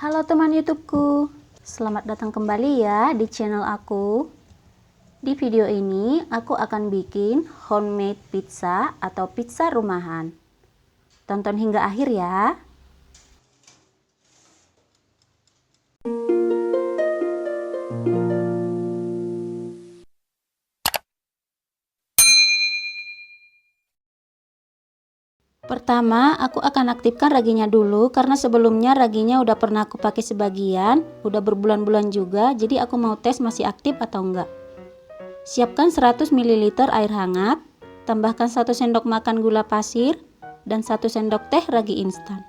Halo teman YouTubeku, selamat datang kembali ya di channel aku. Di video ini aku akan bikin homemade pizza atau pizza rumahan. Tonton hingga akhir ya. Pertama, aku akan aktifkan raginya dulu karena sebelumnya raginya udah pernah aku pakai sebagian, udah berbulan-bulan juga, jadi aku mau tes masih aktif atau enggak. Siapkan 100 ml air hangat, tambahkan 1 sendok makan gula pasir dan 1 sendok teh ragi instan.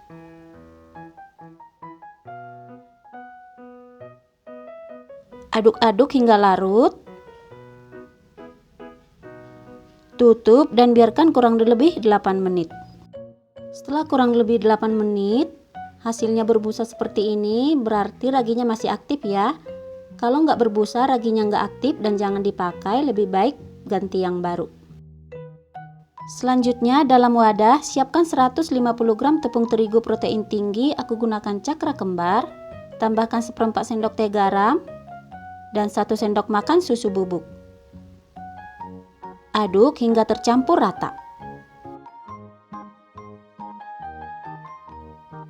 Aduk-aduk hingga larut. Tutup dan biarkan kurang lebih 8 menit. Setelah kurang lebih 8 menit, hasilnya berbusa seperti ini, berarti raginya masih aktif ya. Kalau nggak berbusa, raginya nggak aktif dan jangan dipakai, lebih baik ganti yang baru. Selanjutnya, dalam wadah, siapkan 150 gram tepung terigu protein tinggi, aku gunakan cakra kembar, tambahkan 1/4 sendok teh garam, dan 1 sendok makan susu bubuk. Aduk hingga tercampur rata.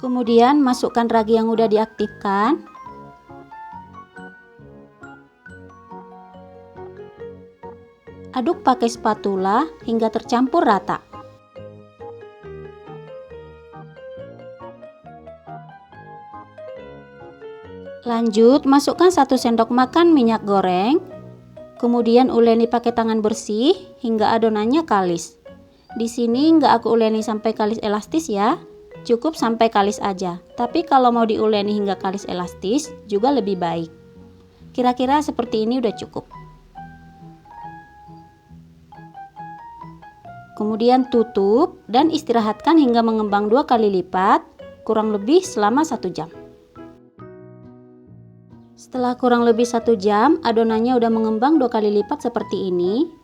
Kemudian masukkan ragi yang udah diaktifkan. Aduk pakai spatula hingga tercampur rata. Lanjut, masukkan 1 sendok makan minyak goreng. Kemudian uleni pakai tangan bersih hingga adonannya kalis. Di sini nggak aku uleni sampai kalis elastis ya. Cukup sampai kalis aja, tapi kalau mau diuleni hingga kalis elastis juga lebih baik. Kira-kira seperti ini udah cukup. Kemudian tutup dan istirahatkan hingga mengembang 2 kali lipat, kurang lebih selama 1 jam. Setelah kurang lebih 1 jam, adonannya udah mengembang 2 kali lipat seperti ini.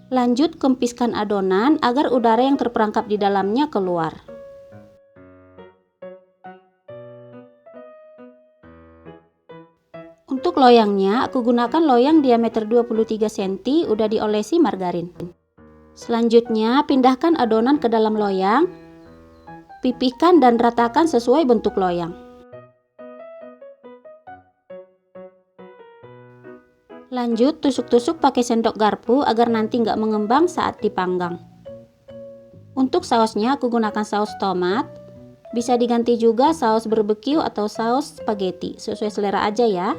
Lanjut kempiskan adonan agar udara yang terperangkap di dalamnya keluar. Untuk loyangnya, aku gunakan loyang diameter 23 cm udah diolesi margarin. Selanjutnya, pindahkan adonan ke dalam loyang. Pipihkan dan ratakan sesuai bentuk loyang. Lanjut, tusuk-tusuk pakai sendok garpu agar nanti nggak mengembang saat dipanggang. Untuk sausnya aku gunakan saus tomat. Bisa diganti juga saus barbeque atau saus spaghetti, sesuai selera aja ya.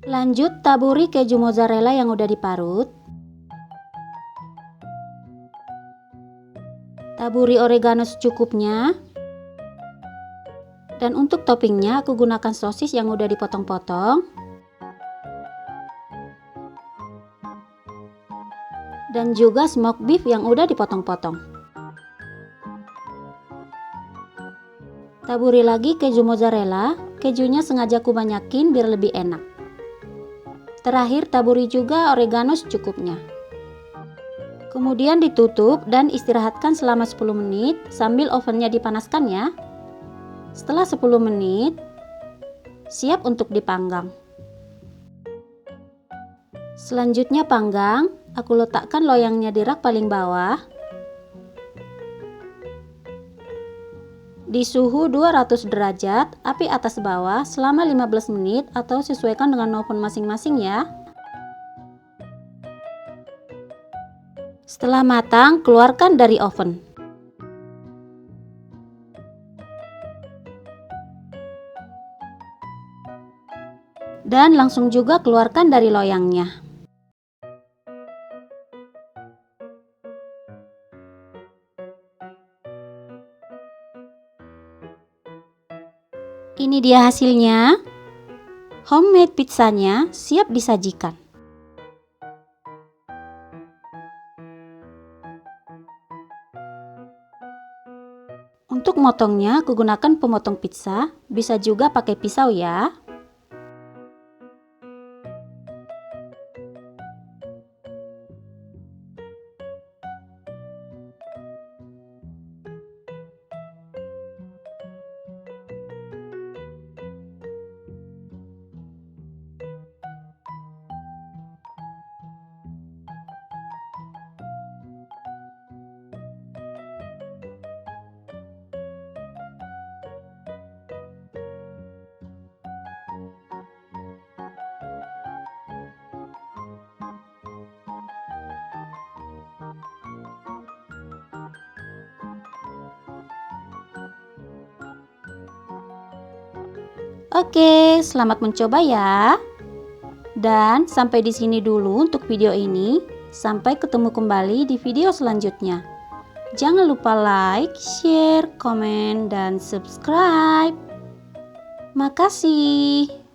Lanjut, taburi keju mozzarella yang udah diparut. Taburi oregano secukupnya. Dan untuk toppingnya aku gunakan sosis yang udah dipotong-potong. Dan juga smoked beef yang udah dipotong-potong. Taburi lagi keju mozzarella, kejunya sengaja aku banyakin biar lebih enak. Terakhir taburi juga oregano secukupnya. Kemudian ditutup dan istirahatkan selama 10 menit sambil ovennya dipanaskan ya. Setelah 10 menit, siap untuk dipanggang. Selanjutnya panggang, aku letakkan loyangnya di rak paling bawah. Di suhu 200 derajat, api atas bawah selama 15 menit atau sesuaikan dengan oven masing-masing ya. Setelah matang, keluarkan dari oven. Dan langsung juga keluarkan dari loyangnya. Ini dia hasilnya. Homemade pizzanya siap disajikan. Untuk motongnya aku gunakan pemotong pizza, bisa juga pakai pisau ya. Oke, selamat mencoba ya. Dan sampai di sini dulu untuk video ini. Sampai ketemu kembali di video selanjutnya. Jangan lupa like, share, komen, dan subscribe. Makasih.